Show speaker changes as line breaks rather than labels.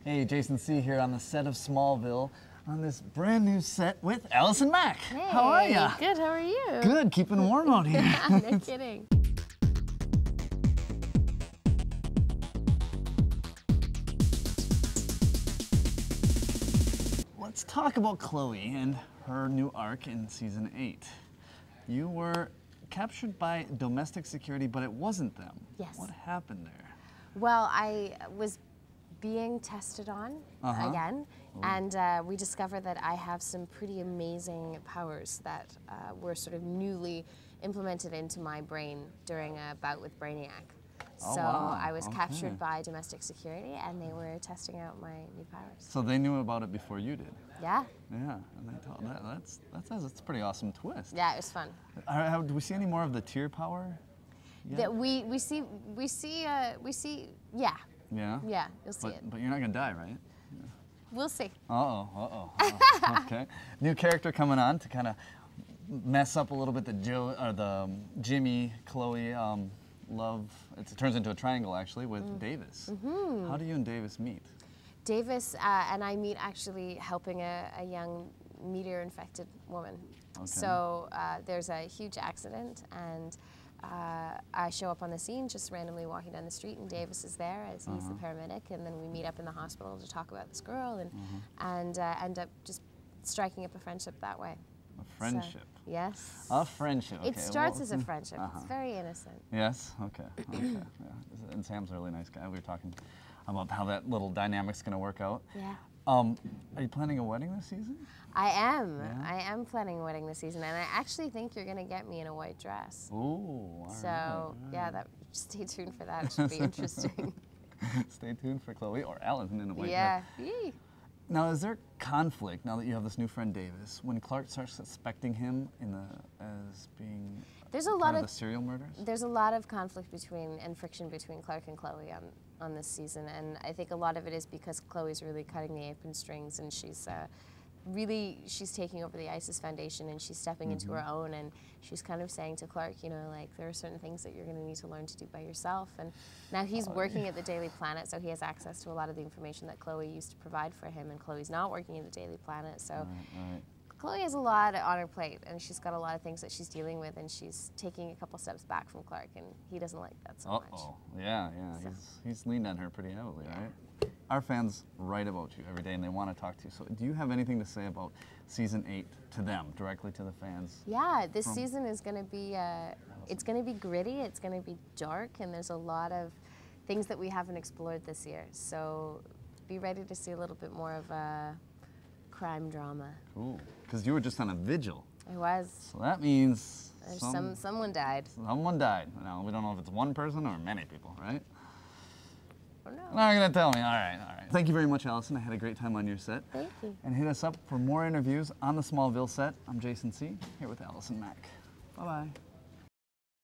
Hey, Jason C. here on the set of Smallville on this brand new set with Allison Mack.
Hey,
how are ya?
Good, how are you?
Good, keeping warm out here.
No kidding.
Let's talk about Chloe and her new arc in season 8. You were captured by domestic security, but it wasn't them.
Yes.
What happened there?
Well, I was being tested on again, and we discovered that I have some pretty amazing powers that were sort of newly implemented into my brain during a bout with Brainiac. So
wow.
I was captured by domestic security, and they were testing out my new powers.
So they knew about it before you did.
Yeah.
Yeah, and they told that's a pretty awesome twist.
Yeah, it was fun.
Do we see any more of the tear power?
That we see, yeah.
Yeah?
Yeah, you'll see it.
But you're not gonna die, right?
We'll see.
Okay. New character coming on to kind of mess up a little bit the Jimmy, Chloe love. It turns into a triangle actually with Davis. How do you and Davis meet?
Davis and I meet actually helping a young meteor-infected woman.
Okay.
So there's a huge accident, and I show up on the scene just randomly walking down the street, and Davis is there as he's the paramedic, and then we meet up in the hospital to talk about this girl, and end up just striking up a friendship that way.
A friendship?
So, yes.
A friendship, okay.
It starts as a friendship. It's very innocent.
Yes? Okay. Yeah. And Sam's a really nice guy. We were talking about how that little dynamic's going to work out.
Yeah.
Are you planning a wedding this season?
I am.
Yeah?
I am planning a wedding this season, and I actually think you're going to get me in a white dress.
Ooh, all
So,
right.
yeah, stay tuned for that. It should be interesting.
Stay tuned for Chloe or Allison in a white dress.
Yeah. Yee.
Now, is there conflict now that you have this new friend Davis when Clark starts suspecting him as being
There's a
part
lot
of
of
the serial murders?
There's a lot of conflict and friction between Clark and Chloe on this season, and I think a lot of it is because Chloe's really cutting the apron strings, and she's taking over the ISIS Foundation, and she's stepping into her own, and she's kind of saying to Clark, you know, like, there are certain things that you're going to need to learn to do by yourself. And now he's working at the Daily Planet, so he has access to a lot of the information that Chloe used to provide for him, and Chloe's not working at the Daily Planet, so
Right.
Chloe has a lot on her plate, and she's got a lot of things that she's dealing with, and she's taking a couple steps back from Clark, and he doesn't like that so much.
Yeah.
So.
He's leaned on her pretty heavily, right? Our fans write about you every day, and they want to talk to you. So do you have anything to say about season 8 to them, directly to the fans?
Yeah, this season is going to be, it's going to be gritty, it's going to be dark, and there's a lot of things that we haven't explored this year. So be ready to see a little bit more of a crime drama.
Cool, because you were just on a vigil.
I was.
So that means
someone died.
Someone died. Now, we don't know if it's one person or many people, right?
I don't know.
Not gonna tell me. All right. Thank you very much, Allison. I had a great time on your set.
Thank you.
And hit us up for more interviews on the Smallville set. I'm Jason C. here with Allison Mack. Bye-bye.